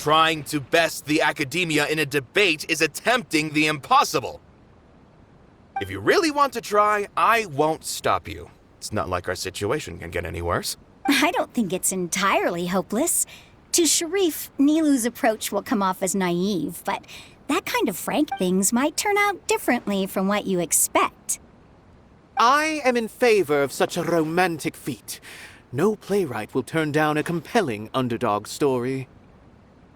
Trying to best the academia in a debate is attempting the impossible. If you really want to try, I won't stop you. It's not like our situation can get any worse. I don't think it's entirely hopeless. To Sharif, Nilu's approach will come off as naive, but that kind of frank things might turn out differently from what you expect. I am in favor of such a romantic feat. No playwright will turn down a compelling underdog story.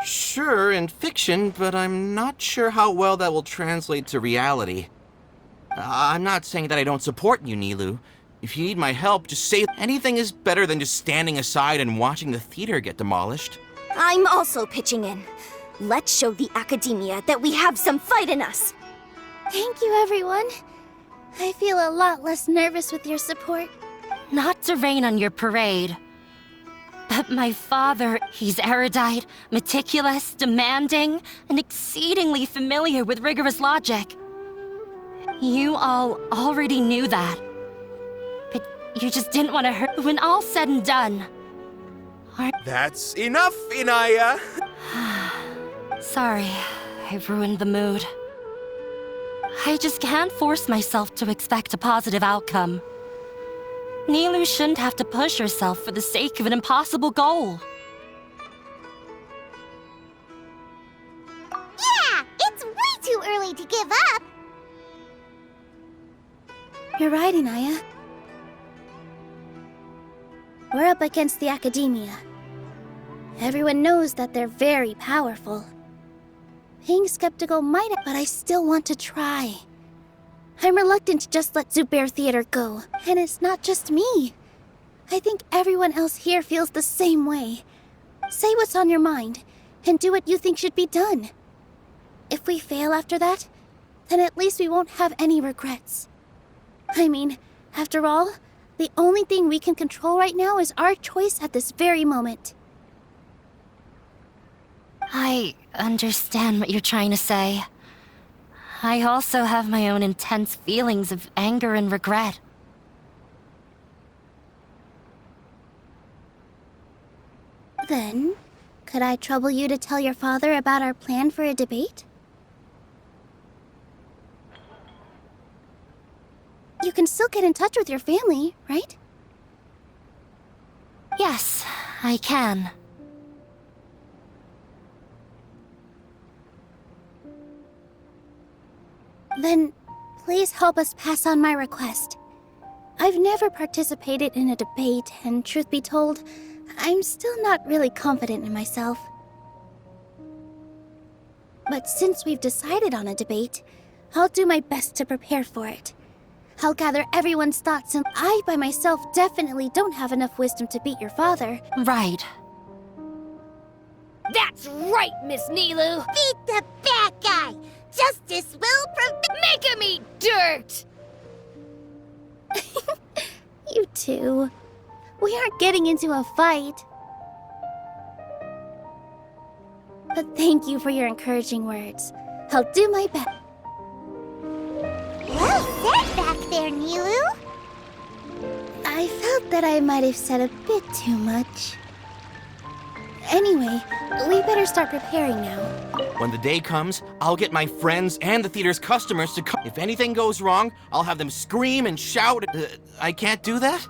Sure, in fiction, but I'm not sure how well that will translate to reality. I'm not saying that I don't support you, Nilu. If you need my help, just say anything is better than just standing aside and watching the theater get demolished. I'm also pitching in. Let's show the academia that we have some fight in us. Thank you, everyone. I feel a lot less nervous with your support. Not to rain on your parade, but my father, he's erudite, meticulous, demanding, and exceedingly familiar with rigorous logic. You all already knew that. But you just didn't want to hurt. When all's said and done, That's enough, Inaya! Sorry, I've ruined the mood. I just can't force myself to expect a positive outcome. Nilu shouldn't have to push herself for the sake of an impossible goal. Yeah, it's way too early to give up. You're right, Inaya. We're up against the academia. Everyone knows that they're very powerful. Being skeptical might, but I still want to try. I'm reluctant to just let Zubair Theater go. And it's not just me. I think everyone else here feels the same way. Say what's on your mind, and do what you think should be done. If we fail after that, then at least we won't have any regrets. I mean, after all, the only thing we can control right now is our choice at this very moment. I understand what you're trying to say. I also have my own intense feelings of anger and regret. Then, could I trouble you to tell your father about our plan for a debate? You can still get in touch with your family, right? Yes, I can. Then, please help us pass on my request. I've never participated in a debate, and truth be told, I'm still not really confident in myself. But since we've decided on a debate, I'll do my best to prepare for it. I'll gather everyone's thoughts, and I by myself definitely don't have enough wisdom to beat your father. Right. That's right, Miss Nilu! Beat the bad guy! Justice will Make him eat dirt! You two. We aren't getting into a fight. But thank you for your encouraging words. I'll do my best. Well said back there, Nilu. I felt that I might have said a bit too much. Anyway, we better start preparing now. When the day comes, I'll get my friends and the theater's customers to come. If anything goes wrong, I'll have them scream and shout. I can't do that?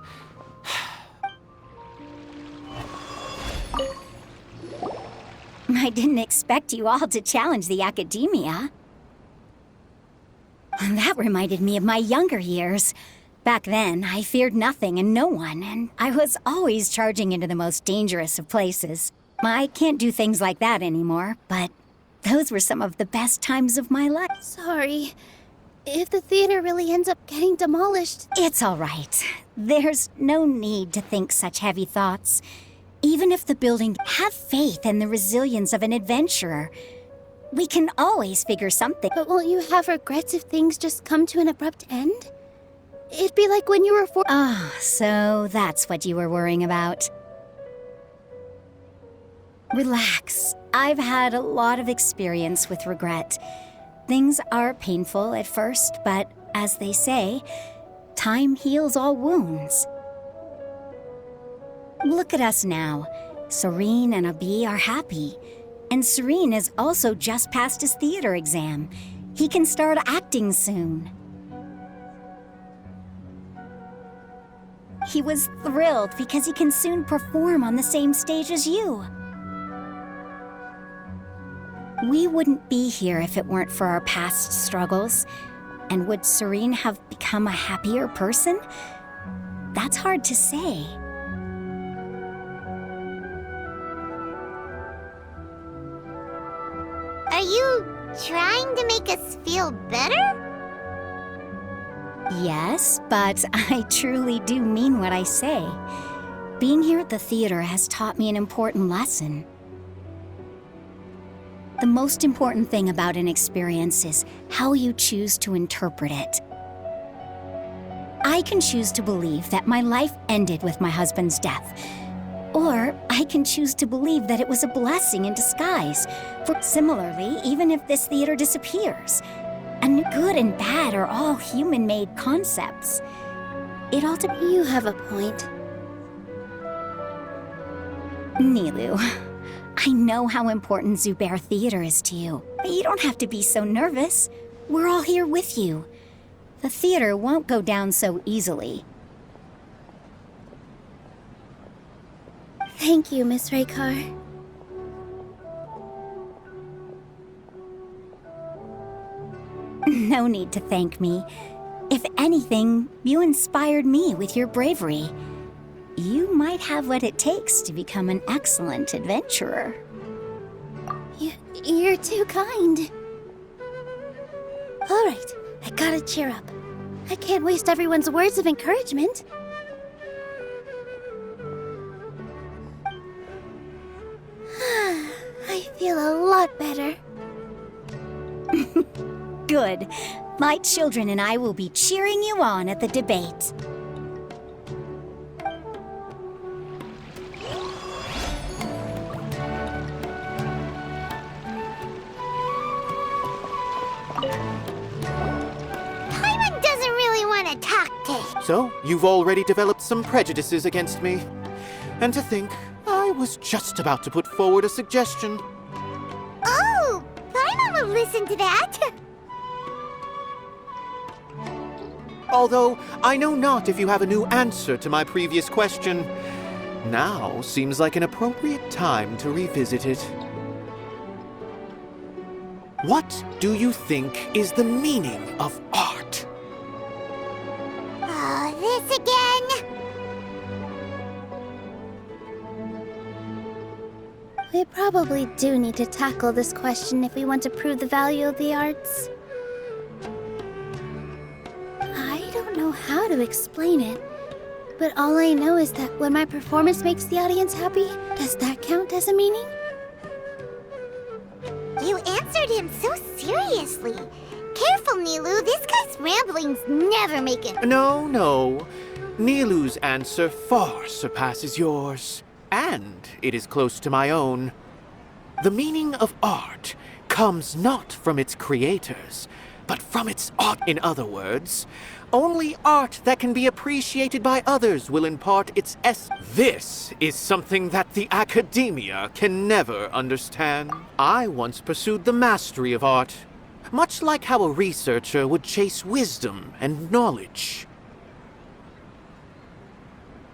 I didn't expect you all to challenge the academia. That reminded me of my younger years. Back then, I feared nothing and no one, and I was always charging into the most dangerous of places. I can't do things like that anymore, but those were some of the best times of my life. Sorry. If the theater really ends up getting demolished... It's all right. There's no need to think such heavy thoughts. Even if the building... Have faith in the resilience of an adventurer. We can always figure something. But won't you have regrets if things just come to an abrupt end? It'd be like when you were Ah, so that's what you were worrying about. Relax. I've had a lot of experience with regret. Things are painful at first, but as they say, time heals all wounds. Look at us now. Serene and Abi are happy. And Serene has also just passed his theater exam. He can start acting soon. He was thrilled because he can soon perform on the same stage as you. We wouldn't be here if it weren't for our past struggles. And would Serene have become a happier person? That's hard to say. Are you trying to make us feel better? Yes, but I truly do mean what I say. Being here at the theater has taught me an important lesson. The most important thing about an experience is how you choose to interpret it. I can choose to believe that my life ended with my husband's death, or I can choose to believe that it was a blessing in disguise. For similarly, even if this theater disappears, and good and bad are all human-made concepts. It all depends. You have a point. Nilou, I know how important Zubair Theater is to you, but you don't have to be so nervous. We're all here with you. The theater won't go down so easily. Thank you, Miss Raykar. No need to thank me. If anything, you inspired me with your bravery. You might have what it takes to become an excellent adventurer. You're too kind. All right, I gotta cheer up. I can't waste everyone's words of encouragement. I feel a lot better. Good. My children and I will be cheering you on at the debate. Paimon doesn't really want to talk to. So, you've already developed some prejudices against me. And to think, I was just about to put forward a suggestion. Oh, Paimon will listen to that. Although, I know not if you have a new answer to my previous question. Now seems like an appropriate time to revisit it. What do you think is the meaning of art? Oh, this again? We probably do need to tackle this question if we want to prove the value of the arts. I don't know how to explain it, but all I know is that when my performance makes the audience happy, does that count as a meaning? You answered him so seriously. Careful, Nilou. This guy's ramblings never make it. No. Nilou's answer far surpasses yours, and it is close to my own. The meaning of art comes not from its creators, but from its art. In other words, only art that can be appreciated by others will impart its essence. This is something that the academia can never understand. I once pursued the mastery of art, much like how a researcher would chase wisdom and knowledge.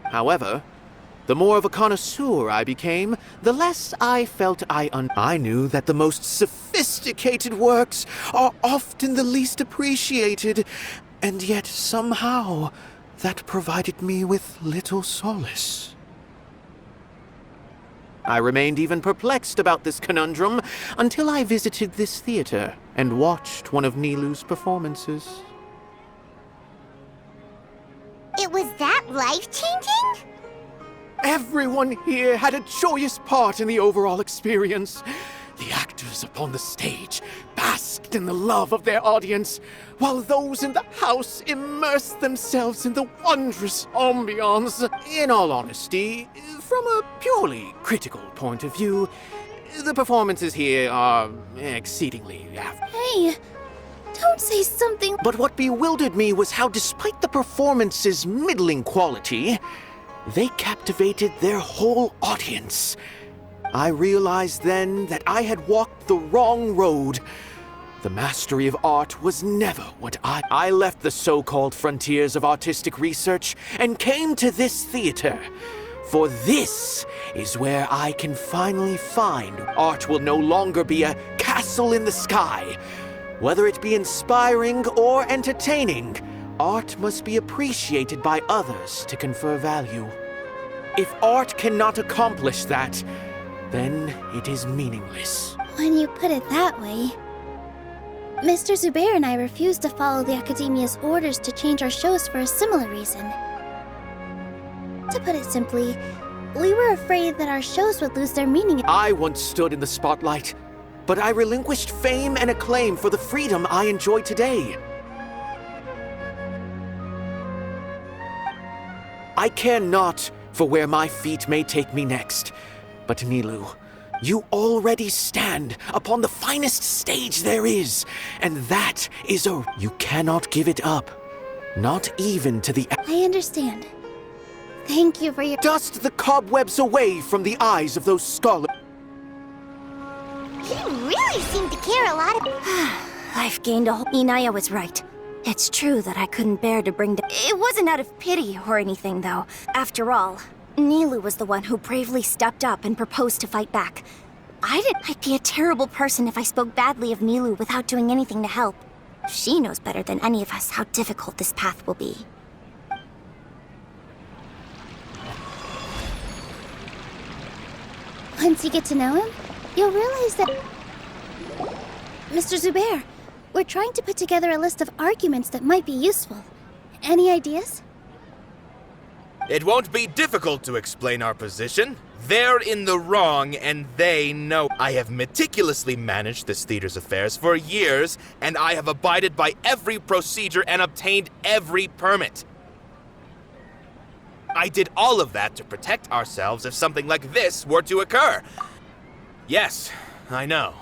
However, the more of a connoisseur I became, the less I felt I knew that the most sophisticated works are often the least appreciated, and yet somehow that provided me with little solace. I remained even perplexed about this conundrum until I visited this theater and watched one of Nilou's performances. It was that life-changing? Everyone here had a joyous part in the overall experience. The actors upon the stage basked in the love of their audience, while those in the house immersed themselves in the wondrous ambiance. In all honesty, from a purely critical point of view, the performances here are exceedingly average. Hey, don't say something. But what bewildered me was how, despite the performance's middling quality, they captivated their whole audience. I realized then that I had walked the wrong road. The mastery of art was never what I left the so-called frontiers of artistic research and came to this theater. For this is where I can finally find art will no longer be a castle in the sky. Whether it be inspiring or entertaining, art must be appreciated by others to confer value. If art cannot accomplish that, then it is meaningless. When you put it that way... Mr. Zubair and I refused to follow the Academia's orders to change our shows for a similar reason. To put it simply, we were afraid that our shows would lose their meaning. I once stood in the spotlight, but I relinquished fame and acclaim for the freedom I enjoy today. I care not for where my feet may take me next, but Nilou, you already stand upon the finest stage there is, and that is you cannot give it up, not even to the... I understand. Thank you for your... Dust the cobwebs away from the eyes of those scholars. He really seemed to care a lot of... I've gained a whole... Inaya was right. It's true that I couldn't bear to bring down... It wasn't out of pity or anything, though. After all, Nilou was the one who bravely stepped up and proposed to fight back. I'd be a terrible person if I spoke badly of Nilou without doing anything to help. She knows better than any of us how difficult this path will be. Once you get to know him, you'll realize that... Mr. Zubair, we're trying to put together a list of arguments that might be useful. Any ideas? It won't be difficult to explain our position. They're in the wrong, and they know. I have meticulously managed this theater's affairs for years, and I have abided by every procedure and obtained every permit. I did all of that to protect ourselves if something like this were to occur. Yes, I know.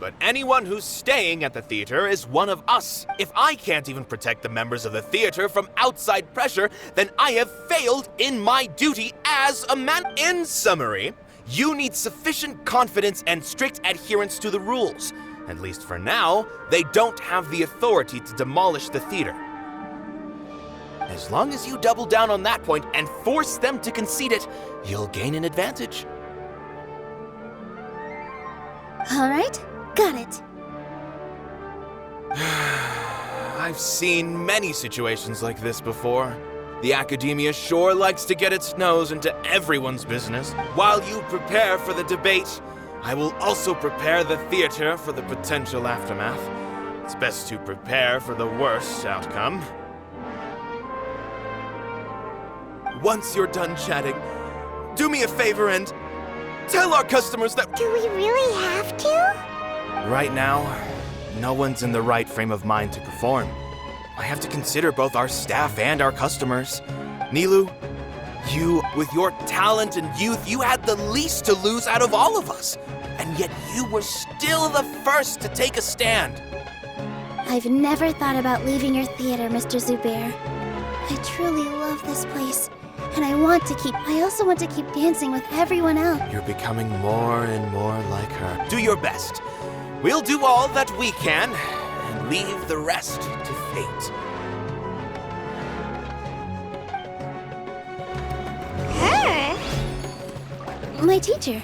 But anyone who's staying at the theater is one of us. If I can't even protect the members of the theater from outside pressure, then I have failed in my duty as a man. In summary, you need sufficient confidence and strict adherence to the rules. At least for now, they don't have the authority to demolish the theater. As long as you double down on that point and force them to concede it, you'll gain an advantage. All right. Got it. I've seen many situations like this before. The Academia sure likes to get its nose into everyone's business. While you prepare for the debate, I will also prepare the theater for the potential aftermath. It's best to prepare for the worst outcome. Once you're done chatting, do me a favor and tell our customers that... Do we really have to? Right now, no one's in the right frame of mind to perform. I have to consider both our staff and our customers. Nilou, you, with your talent and youth, you had the least to lose out of all of us. And yet you were still the first to take a stand. I've never thought about leaving your theater, Mr. Zubair. I truly love this place. And I also want to keep dancing with everyone else. You're becoming more and more like her. Do your best. We'll do all that we can, and leave the rest to fate. Her? My teacher.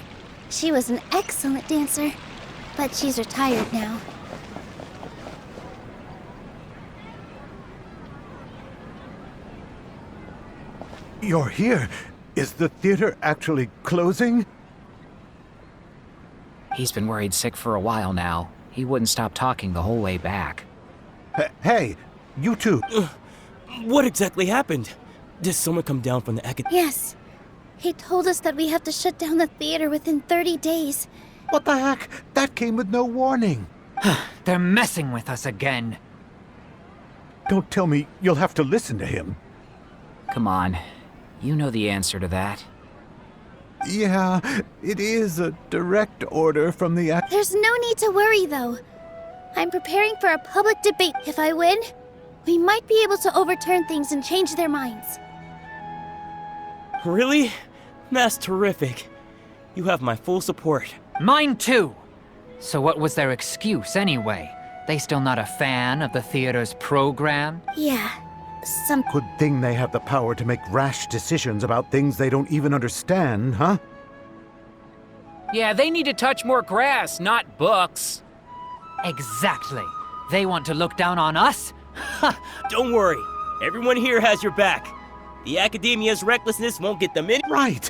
She was an excellent dancer, but she's retired now. You're here. Is the theater actually closing? He's been worried sick for a while now. He wouldn't stop talking the whole way back. Hey, you two. What exactly happened? Did someone come down from the academy? Yes. He told us that we have to shut down the theater within 30 days. What the heck? That came with no warning. They're messing with us again. Don't tell me you'll have to listen to him. Come on. You know the answer to that. Yeah, it is a direct order from the There's no need to worry, though. I'm preparing for a public debate. If I win, we might be able to overturn things and change their minds. Really? That's terrific. You have my full support. Mine too! So what was their excuse anyway? They still not a fan of the theater's program? Yeah, Good thing they have the power to make rash decisions about things they don't even understand, huh? Yeah, they need to touch more grass, not books. Exactly. They want to look down on us? Don't worry. Everyone here has your back. The Academia's recklessness won't get them in. Right.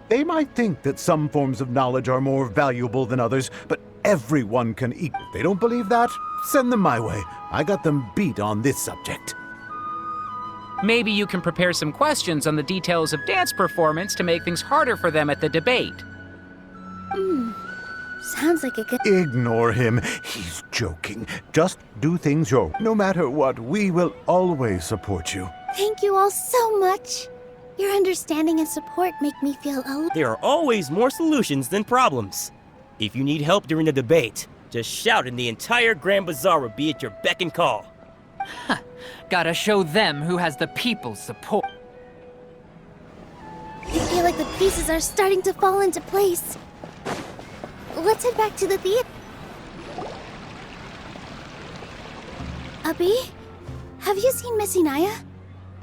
They might think that some forms of knowledge are more valuable than others, but everyone can eat. If they don't believe that, send them my way. I got them beat on this subject. Maybe you can prepare some questions on the details of dance performance to make things harder for them at the debate. sounds like a good... Ignore him. He's joking. Just do things your way. No matter what, we will always support you. Thank you all so much. Your understanding and support make me feel There are always more solutions than problems. If you need help during the debate, just shout and the entire Grand Bazaar will be at your beck and call. Gotta show them who has the people's support. I feel like the pieces are starting to fall into place. Let's head back to the theater. Abby, have you seen Miss Inaya?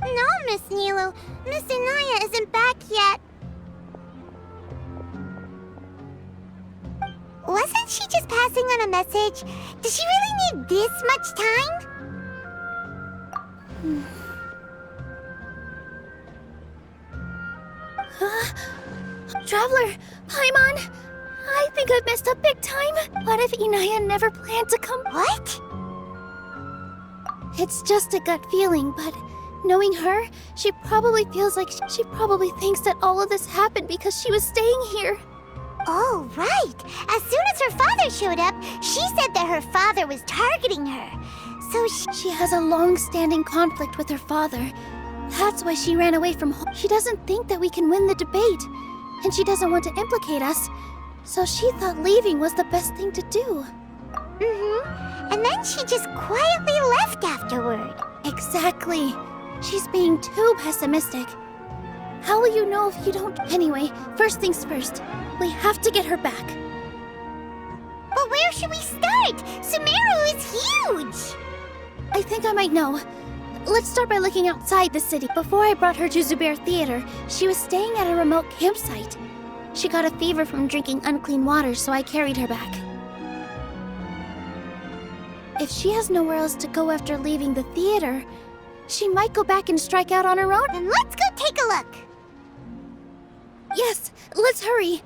No, Miss Nilu. Miss Inaya isn't back yet. Wasn't she just passing on a message? Does she really need this much time? Traveler, Paimon, I think I've messed up big time. What if Inaya never planned to come? What? It's just a gut feeling, but knowing her, she probably feels like she probably thinks that all of this happened because she was staying here. Oh, right. As soon as her father showed up, she said that her father was targeting her. So she has a long-standing conflict with her father. That's why she ran away from home. She doesn't think that we can win the debate, and she doesn't want to implicate us. So she thought leaving was the best thing to do. And then she just quietly left afterward. Exactly. She's being too pessimistic. How will you know if you don't? Anyway, first things first. We have to get her back. But where should we start? Sumeru is huge! I think I might know. Let's start by looking outside the city. Before I brought her to Zubair Theater, she was staying at a remote campsite. She got a fever from drinking unclean water, so I carried her back. If she has nowhere else to go after leaving the theater, she might go back and strike out on her own. Then let's go take a look. Yes, let's hurry.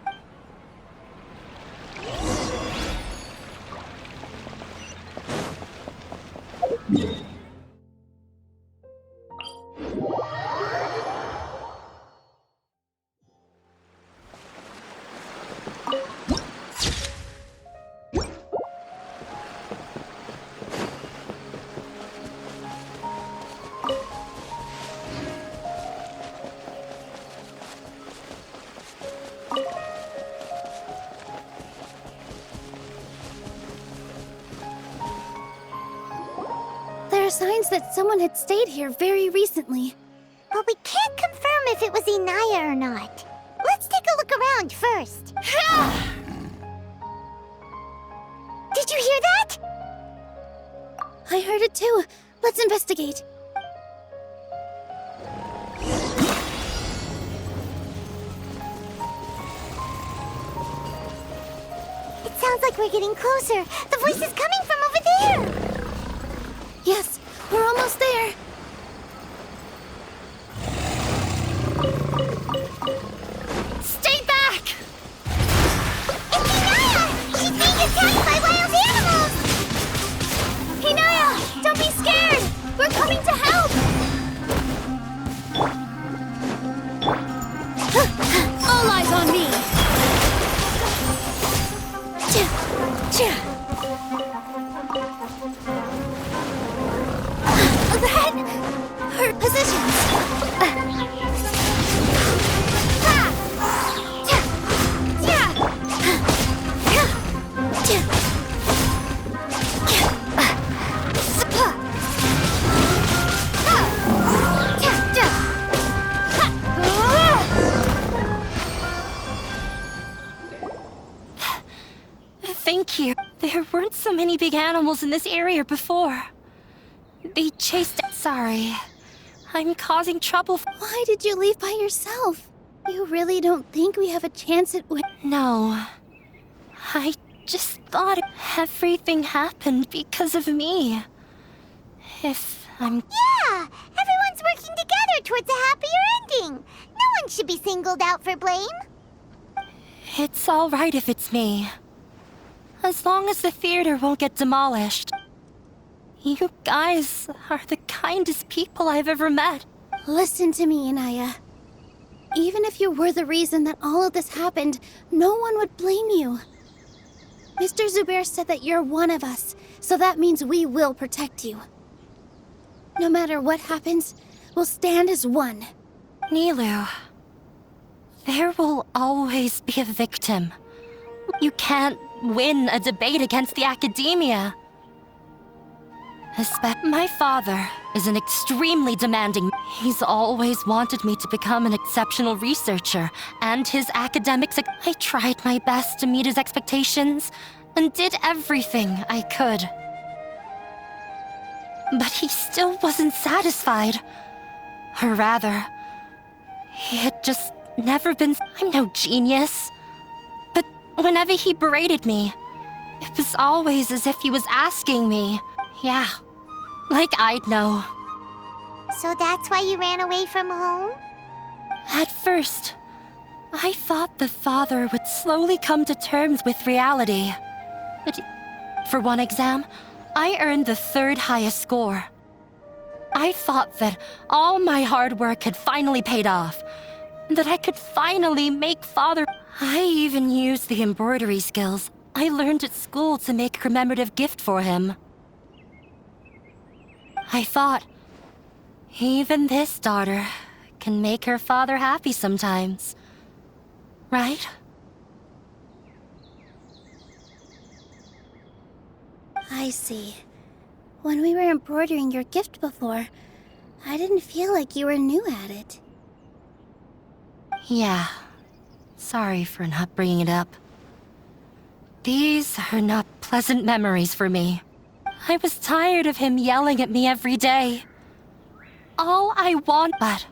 There are signs that someone had stayed here very recently. But we can't confirm if it was Inaya or not. Let's take a look around first. Did you hear that? I heard it too. Let's investigate. It sounds like we're getting closer. The voice is coming from over there. Yes, we're almost there. Stay back! It's Inaya! She's being attacked by wild animals! Inaya, don't be scared! We're coming to help! All eyes on me! Then, her positions. here. There weren't so many big animals in this area before. They chased... Sorry. I'm causing trouble. Why did you leave by yourself? You really don't think we have a chance at No. I just thought everything happened because of me. If I'm... Yeah! Everyone's working together towards a happier ending. No one should be singled out for blame. It's all right if it's me. As long as the theater won't get demolished. You guys are the kindest people I've ever met. Listen to me, Inaya. Even if you were the reason that all of this happened, no one would blame you. Mr. Zubair said that you're one of us, so that means we will protect you. No matter what happens, we'll stand as one. Nilu, there will always be a victim. You can't win a debate against the academia. My father is an extremely demanding... He's always wanted me to become an exceptional researcher, and his academics... I tried my best to meet his expectations, and did everything I could. But he still wasn't satisfied. Or rather, he had just never been... I'm no genius. But whenever he berated me, it was always as if he was asking me. Yeah, like I'd know. So that's why you ran away from home? At first, I thought the father would slowly come to terms with reality. But for one exam, I earned the 3rd highest score. I thought that all my hard work had finally paid off, and that I could finally make father... I even used the embroidery skills I learned at school to make a commemorative gift for him. I thought, even this daughter can make her father happy sometimes. Right? I see. When we were embroidering your gift before, I didn't feel like you were new at it. Yeah. Sorry for not bringing it up. These are not pleasant memories for me. I was tired of him yelling at me every day. All I want, but...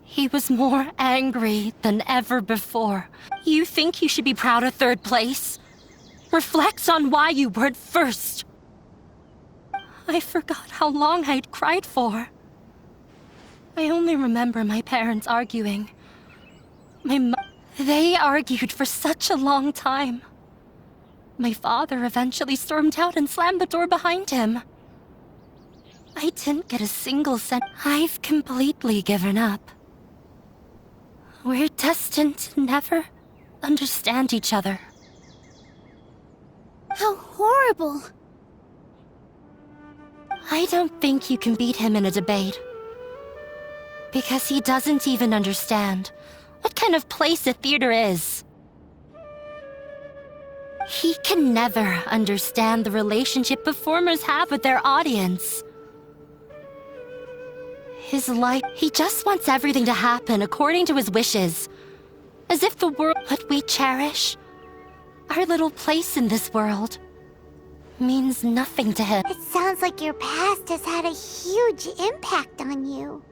He was more angry than ever before. You think you should be proud of 3rd place? Reflect on why you weren't 1st. I forgot how long I'd cried for. I only remember my parents arguing. They argued for such a long time. My father eventually stormed out and slammed the door behind him. I didn't get a single cent. I've completely given up. We're destined to never understand each other. How horrible! I don't think you can beat him in a debate. Because he doesn't even understand what kind of place a theater is. He can never understand the relationship performers have with their audience. His life... He just wants everything to happen according to his wishes. As if the world... What we cherish, our little place in this world, means nothing to him. It sounds like your past has had a huge impact on you.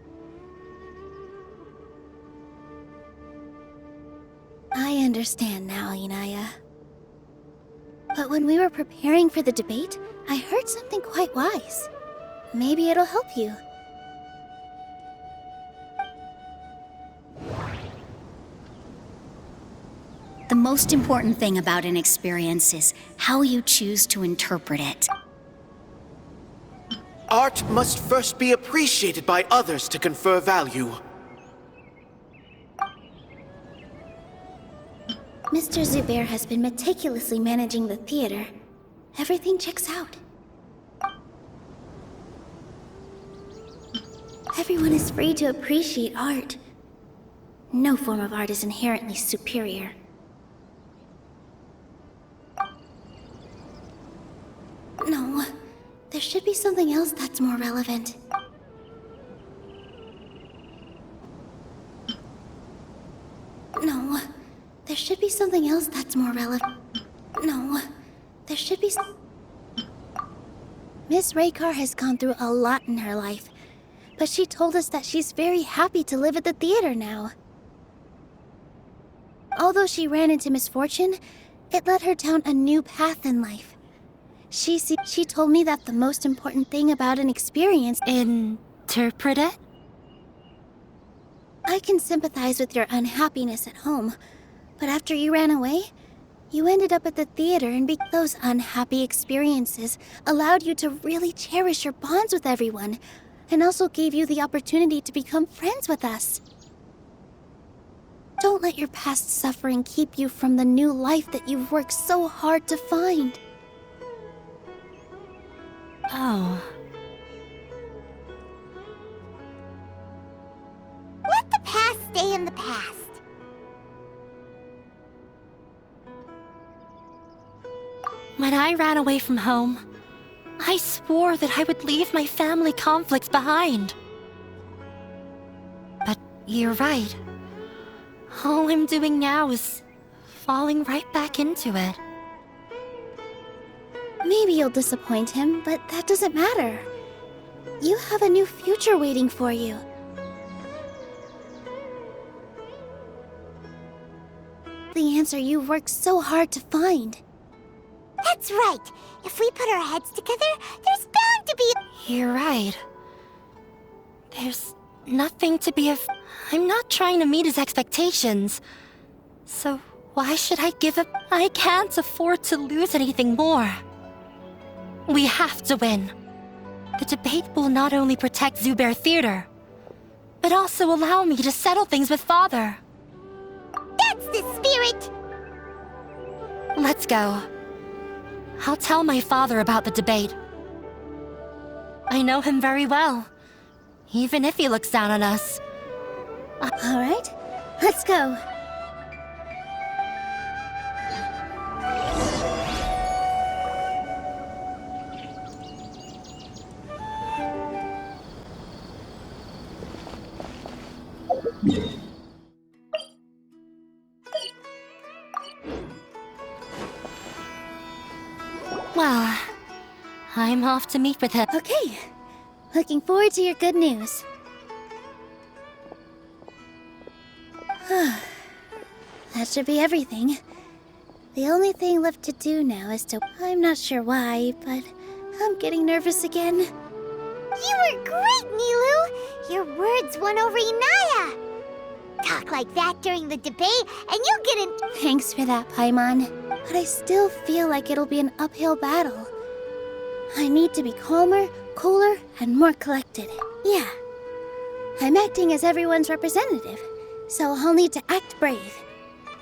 I understand now, Inaya. But when we were preparing for the debate, I heard something quite wise. Maybe it'll help you. The most important thing about an experience is how you choose to interpret it. Art must first be appreciated by others to confer value. Mr. Zubair has been meticulously managing the theater. Everything checks out. Everyone is free to appreciate art. No form of art is inherently superior. No, there should be something else that's more relevant. No, there should be something else that's more relevant. No, There should be some... Miss Raykar has gone through a lot in her life, but she told us that she's very happy to live at the theater now. Although she ran into misfortune, it led her down a new path in life. She told me that the most important thing about an experience... Interpret it? I can sympathize with your unhappiness at home, but after you ran away, you ended up at the theater, and those unhappy experiences allowed you to really cherish your bonds with everyone, and also gave you the opportunity to become friends with us. Don't let your past suffering keep you from the new life that you've worked so hard to find. Oh. Let the past stay in the past. When I ran away from home, I swore that I would leave my family conflicts behind. But you're right. All I'm doing now is falling right back into it. Maybe you'll disappoint him, but that doesn't matter. You have a new future waiting for you. The answer you've worked so hard to find. That's right. If we put our heads together, there's bound to be... You're right. There's nothing to be I'm not trying to meet his expectations. So why should I give up? I can't afford to lose anything more. We have to win. The debate will not only protect Zubair Theater, but also allow me to settle things with Father. That's the spirit! Let's go. I'll tell my father about the debate. I know him very well, even if he looks down on us. All right, let's go. Well, I'm off to meet with him. Okay, looking forward to your good news. That should be everything. The only thing left to do now is to... I'm not sure why, but I'm getting nervous again. You were great, Nilou! Your words won over Inaya! Talk like that during the debate, and you'll get in... Thanks for that, Paimon. But I still feel like it'll be an uphill battle. I need to be calmer, cooler, and more collected. Yeah. I'm acting as everyone's representative, so I'll need to act brave,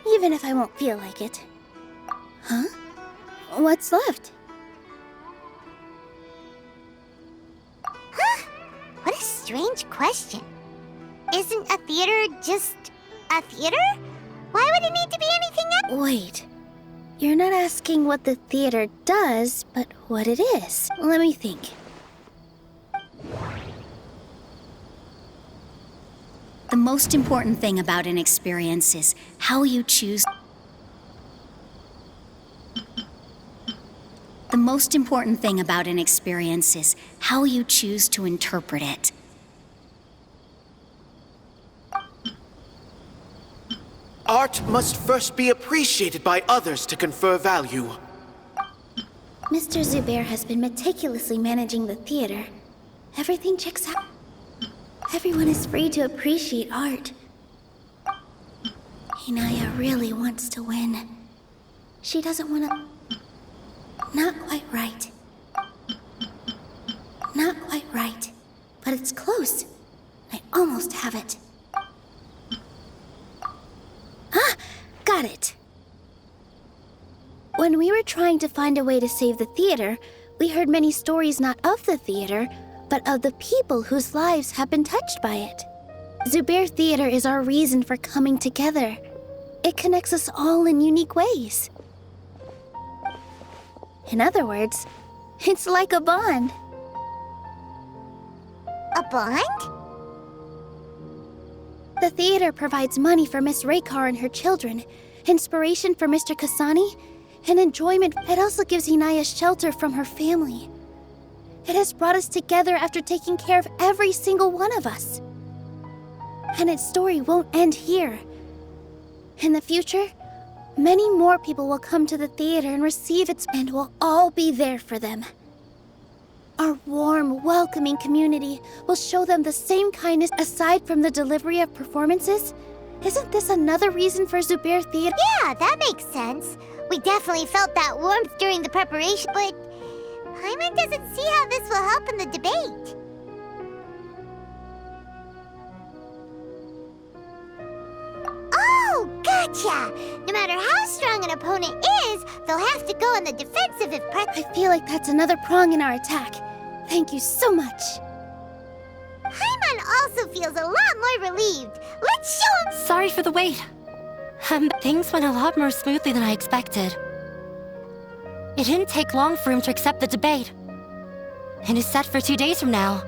even if I won't feel like it. Huh? What's left? Huh? What a strange question. Isn't a theater just a theater? Why would it need to be anything else? Wait. You're not asking what the theater does, but what it is. Let me think. The most important thing about an experience is how you choose. The most important thing about an experience is how you choose to interpret it. Art must first be appreciated by others to confer value. Mr. Zubair has been meticulously managing the theater. Everything checks out. Everyone is free to appreciate art. Inaya really wants to win. She doesn't want to... Not quite right. Not quite right. But it's close. I almost have it. Ah! Got it! When we were trying to find a way to save the theater, we heard many stories not of the theater, but of the people whose lives have been touched by it. Zubair Theater is our reason for coming together. It connects us all in unique ways. In other words, it's like a bond. A bond? The theater provides money for Miss Raykar and her children, inspiration for Mr. Kasani, and enjoyment. It also gives Inaya shelter from her family. It has brought us together after taking care of every single one of us. And its story won't end here. In the future, many more people will come to the theater and receive its, and we'll all be there for them. Our warm, welcoming community will show them the same kindness. Aside from the delivery of performances, isn't this another reason for Zubair Theater? Yeah, that makes sense. We definitely felt that warmth during the preparation, but Paimon doesn't see how this will help in the debate. Oh, gotcha! No matter how strong an opponent is, they'll have to go on the defensive if I feel like that's another prong in our attack. Thank you so much. Paimon also feels a lot more relieved. Let's show him. Sorry for the wait. Things went a lot more smoothly than I expected. It didn't take long for him to accept the debate. And is set for 2 days from now.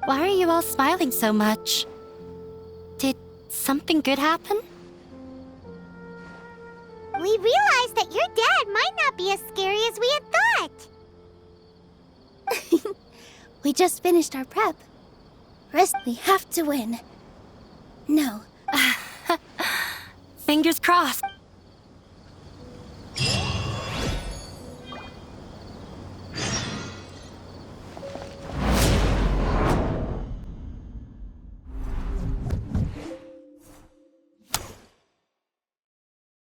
Why are you all smiling so much? Did something good happen? We realized that your dad might not be as scary as we had thought. We just finished our prep. Rest, we have to win. No. Fingers crossed.